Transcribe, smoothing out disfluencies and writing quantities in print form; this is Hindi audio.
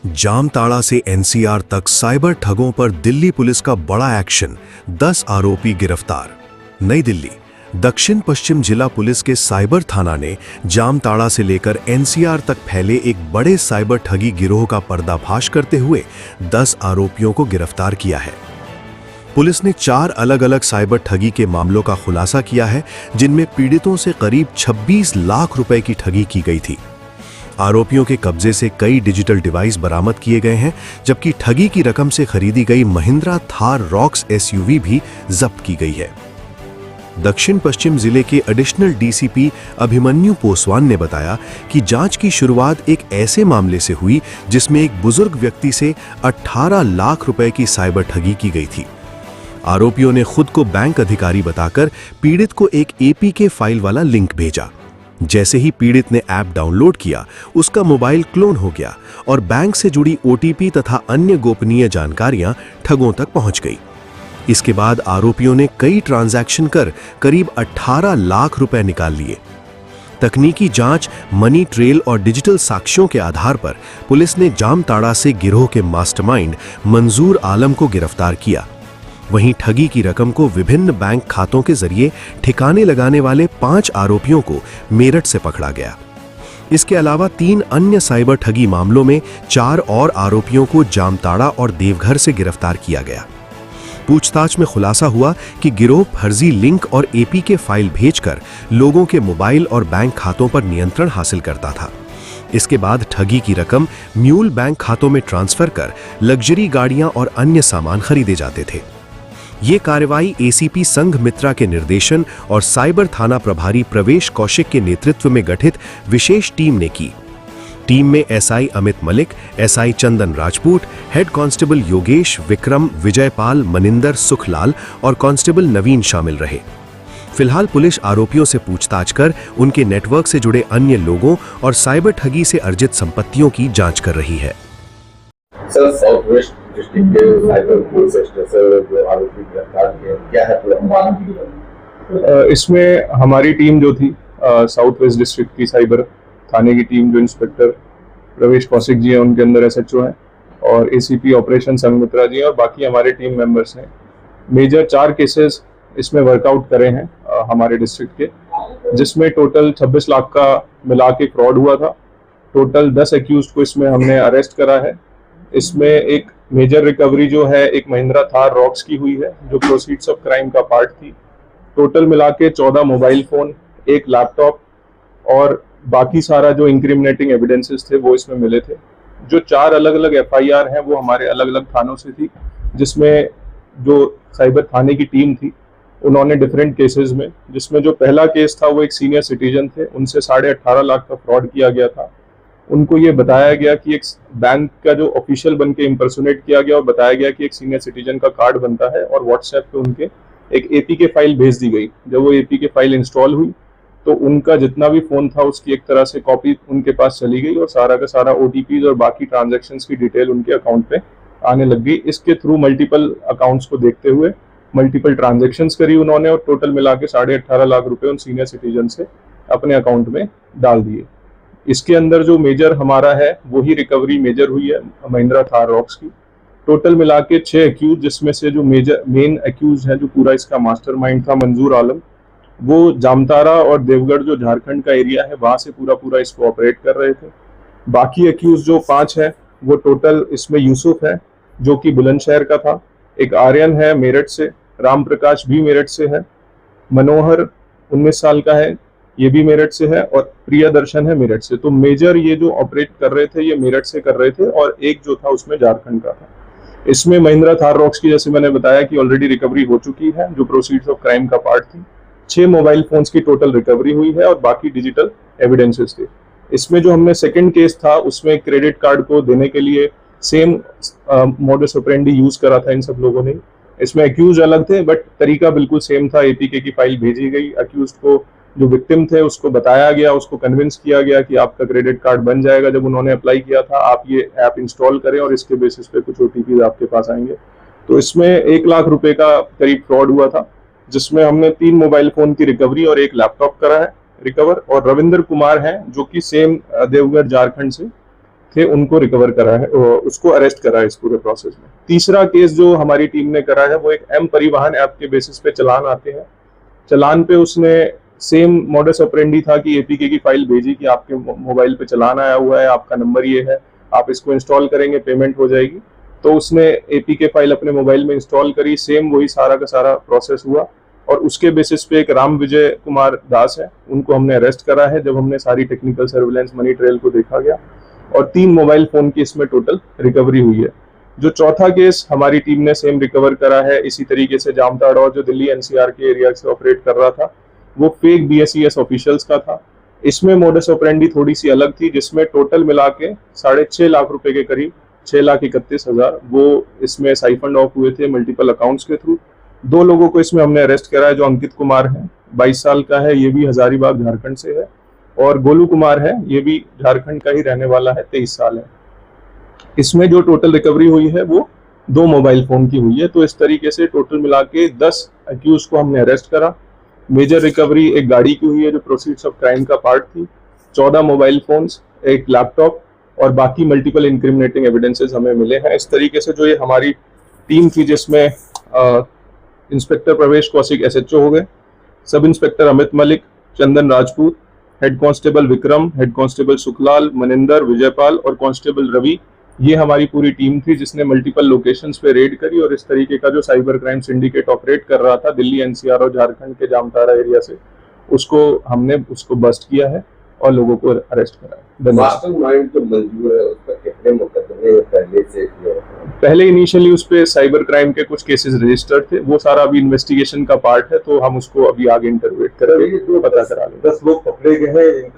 जामताड़ा से एनसीआर तक साइबर ठगों पर दिल्ली पुलिस का बड़ा एक्शन, 10 आरोपी गिरफ्तार। नई दिल्ली दक्षिण पश्चिम जिला पुलिस के साइबर थाना ने जामताड़ा से लेकर एनसीआर तक फैले एक बड़े साइबर ठगी गिरोह का पर्दाफाश करते हुए 10 आरोपियों को गिरफ्तार किया है। पुलिस ने 4 अलग अलग साइबर ठगी के मामलों का खुलासा किया है, जिनमें पीड़ितों से करीब 26 लाख रुपए की ठगी की गई थी। आरोपियों के कब्जे से कई डिजिटल डिवाइस बरामद किए गए हैं, जबकि ठगी की रकम से खरीदी गई महिंद्रा थार रॉक्स एसयूवी भी जब्त की गई है। दक्षिण पश्चिम जिले के एडिशनल डीसीपी अभिमन्यु पोसवान ने बताया कि जांच की शुरुआत एक ऐसे मामले से हुई जिसमें एक बुजुर्ग व्यक्ति से 18 लाख रुपए की साइबर ठगी की गई थी। आरोपियों ने खुद को बैंक अधिकारी बताकर पीड़ित को एक एपीके फाइल वाला लिंक भेजा। जैसे ही पीड़ित ने ऐप डाउनलोड किया, उसका मोबाइल क्लोन हो गया और बैंक से जुड़ी ओटीपी तथा अन्य गोपनीय जानकारियां ठगों तक पहुंच गई। इसके बाद आरोपियों ने कई ट्रांजैक्शन कर करीब 18 लाख रुपए निकाल लिए। तकनीकी जांच, मनी ट्रेल और डिजिटल साक्ष्यों के आधार पर पुलिस ने जामताड़ा से गिरोह के मास्टरमाइंड मंजूर आलम को गिरफ्तार किया। वहीं ठगी की रकम को विभिन्न बैंक खातों के जरिए ठिकाने लगाने वाले 5 आरोपियों को मेरठ से पकड़ा गया। इसके अलावा 3 अन्य साइबर ठगी मामलों में 4 और आरोपियों को जामताड़ा और देवघर से गिरफ्तार किया गया। पूछताछ में खुलासा हुआ कि गिरोह फर्जी लिंक और एपीके फाइल भेजकर लोगों के मोबाइल और बैंक खातों पर नियंत्रण हासिल करता था। इसके बाद ठगी की रकम म्यूल बैंक खातों में ट्रांसफर कर लग्जरी गाड़ियां और अन्य सामान खरीदे जाते थे। ये कार्रवाई एसीपी संघ मित्रा के निर्देशन और साइबर थाना प्रभारी प्रवेश कौशिक के नेतृत्व में गठित विशेष टीम ने की। टीम में एसआई अमित मलिक, एसआई चंदन राजपूत, हेड कांस्टेबल योगेश, विक्रम, विजयपाल, मनिंदर, सुखलाल और कांस्टेबल नवीन शामिल रहे। फिलहाल पुलिस आरोपियों से पूछताछ कर उनके नेटवर्क से जुड़े अन्य लोगों और साइबर ठगी से अर्जित संपत्तियों की जांच कर रही है। सर, साउथ वेस्ट डिस्ट्रिक्ट के साइबर पुलिस स्टेशन जो आरोपी गिरफ्तार किए, क्या है? इसमें हमारी टीम जो थी साउथ वेस्ट डिस्ट्रिक्ट की साइबर थाने की टीम, जो इंस्पेक्टर प्रवेश कौशिक जी हैं, उनके अंदर एसएचओ हैं और एसीपी ऑपरेशन संघ मित्रा जी हैं और बाकी हमारे टीम मेंबर्स हैं। मेजर 4 केसेस इसमें वर्कआउट करे हैं हमारे डिस्ट्रिक्ट के, जिसमें टोटल 26 लाख का मिला के फ्रॉड हुआ था। टोटल 10 एक्यूज को इसमें हमने अरेस्ट करा है। इसमें एक मेजर रिकवरी जो है एक महिंद्रा थार रॉक्स की हुई है, जो प्रोसीड्स ऑफ क्राइम का पार्ट थी। टोटल मिला के 14 मोबाइल फोन, 1 लैपटॉप और बाकी सारा जो इंक्रिमिनेटिंग एविडेंसेस थे वो इसमें मिले थे। जो 4 अलग अलग एफआईआर हैं वो हमारे अलग अलग थानों से थी, जिसमें जो साइबर थाने की टीम थी उन्होंने डिफरेंट केसेस में, जिसमें जो पहला केस था वो एक सीनियर सिटीजन थे, उनसे 18.5 लाख का फ्रॉड किया गया था। उनको ये बताया गया कि एक बैंक का जो ऑफिशियल बन के इम्पर्सोनेट किया गया और बताया गया कि एक सीनियर सिटीजन का कार्ड बनता है और व्हाट्सएप पे उनके एक एपीके फाइल भेज दी गई। जब वो एपीके फाइल इंस्टॉल हुई तो उनका जितना भी फोन था उसकी एक तरह से कॉपी उनके पास चली गई और सारा का सारा ओटीपीज और बाकी ट्रांजैक्शंस की डिटेल उनके अकाउंट पे आने लग गई। इसके थ्रू मल्टीपल अकाउंट्स को देखते हुए मल्टीपल ट्रांजैक्शंस करी उन्होंने और टोटल मिला के 18.5 लाख रुपए उन सीनियर सिटीजन से अपने अकाउंट में डाल दिए। इसके अंदर जो मेजर हमारा है वही रिकवरी मेजर हुई है महिंद्रा थार रॉक्स की। टोटल मिला के 6 एक्यूज, जिसमें से जो मेन एक्यूज है जो पूरा इसका मास्टरमाइंड था मंजूर आलम, वो जामताड़ा और देवगढ़ जो झारखंड का एरिया है वहां से पूरा इसको ऑपरेट कर रहे थे। बाकी एक्यूज जो 5 है वो टोटल इसमें यूसुफ है जो कि बुलंदशहर का था, एक आर्यन है मेरठ से, राम प्रकाश भी मेरठ से है, मनोहर 19 साल का है ये भी मेरठ से है और प्रियदर्शन है मेरठ से। तो मेजर ये जो ऑपरेट कर रहे थे ये मेरठ से कर रहे थे और एक जो था उसमें झारखंड का था। इसमें महिंद्रा थार रॉक्स की जैसे मैंने बताया कि ऑलरेडी रिकवरी हो चुकी है, जो प्रोसीड्स ऑफ क्राइम का पार्ट थी। 6 मोबाइल फोन्स की टोटल रिकवरी हुई है और बाकी डिजिटल एविडेंसेस थे। इसमें जो हमने सेकंड केस था उसमें क्रेडिट कार्ड को देने के लिए सेम मॉडस ऑपरेंडी यूज करा था इन सब लोगों ने। इसमें एक्यूज अलग थे बट तरीका बिल्कुल सेम था। एपीके की फाइल भेजी गई, एक्यूज को जो विक्टिम थे उसको बताया गया, उसको कन्विंस किया गया कि आपका क्रेडिट कार्ड बन जाएगा। जब उन्होंने अप्लाई किया था आप ये ऐप इंस्टॉल करें और इसके बेसिस पे कुछ ओटीपी आपके पास आएंगे। तो इसमें 1 लाख रुपए का करीब फ्रॉड हुआ था, जिसमें हमने 3 मोबाइल फोन की रिकवरी और 1 लैपटॉप करा है रिकवर। और रविंद्र कुमार हैं जो कि सेम देवघर झारखंड से थे उनको रिकवर करा है, उसको अरेस्ट करा है इस पूरे प्रोसेस में। तीसरा केस जो हमारी टीम ने करा है वो एक एम परिवहन ऐप के बेसिस पे चलान आते हैं। चलान पे उसने सेम मॉडस ऑपरेंडी था कि एपीके की फाइल भेजी कि आपके मोबाइल पे चलान आया हुआ है, आपका नंबर ये है, आप इसको इंस्टॉल करेंगे, पेमेंट हो जाएगी। तो उसने एपीके फाइल अपने मोबाइल में इंस्टॉल करी, सेम वही सारा का सारा प्रोसेस हुआ और उसके बेसिस पे एक राम विजय कुमार दास है, उनको हमने अरेस्ट करा है जब हमने सारी टेक्निकल सर्विलेंस मनी ट्रेल को देखा गया, और 3 मोबाइल फोन की इसमें टोटल रिकवरी हुई है। जो चौथा केस हमारी टीम ने सेम रिकवर करा है इसी तरीके से जामताड़ा और जो दिल्ली एनसीआर के एरिया से ऑपरेट कर रहा था वो फेक बीएसईएस ऑफिशियल्स का था। इसमें मोडस ऑपरेंडी थोड़ी सी अलग थी, जिसमें टोटल मिला के 6.5 लाख रुपए के करीब 6,31,000 वो इसमें साइफंड ऑफ हुए थे मल्टीपल अकाउंट्स के थ्रू। 2 लोगों को इसमें हमने अरेस्ट करा है, जो अंकित कुमार है 22 साल का है, ये भी हजारीबाग झारखंड से है, और गोलू कुमार है, ये भी झारखंड का ही रहने वाला है, 23 साल है। इसमें जो टोटल रिकवरी हुई है वो 2 मोबाइल फोन की हुई है। तो इस तरीके से टोटल मिला के 10 अक्यूज को हमने अरेस्ट करा। मेजर रिकवरी एक गाड़ी की हुई है जो प्रोसीड्स ऑफ क्राइम का पार्ट थी, 14 मोबाइल फोन्स, एक लैपटॉप और बाकी मल्टीपल इंक्रिमिनेटिंग एविडेंसेस हमें मिले हैं। इस तरीके से जो ये हमारी टीम थी जिसमें इंस्पेक्टर प्रवेश कौशिक एसएचओ हो गए, सब इंस्पेक्टर अमित मलिक, चंदन Rajput, head constable Vikram, head constable Sukhlal, Maninder, Vijaypal और कांस्टेबल रवि, ये हमारी पूरी टीम थी जिसने मल्टीपल लोकेशंस पे रेड करी और इस तरीके का जो साइबर क्राइम सिंडिकेट ऑपरेट कर रहा था दिल्ली एनसीआर और झारखंड के जामताड़ा एरिया से, उसको बस्ट किया है और लोगों को अरेस्ट करा है। धन्यवाद। मास्टरमाइंड जो मंजूर है उस पर कितने मुकदमे पहले से किए हैं? पहले इनिशियली उस पे साइबर क्राइम के कुछ केसेस रजिस्टर्ड थे, वो सारा अभी इन्वेस्टिगेशन का पार्ट है, तो हम उसको अभी आगे इंटरव्यू करके पता करा लेंगे। 10 लोग पकड़े गए हैं।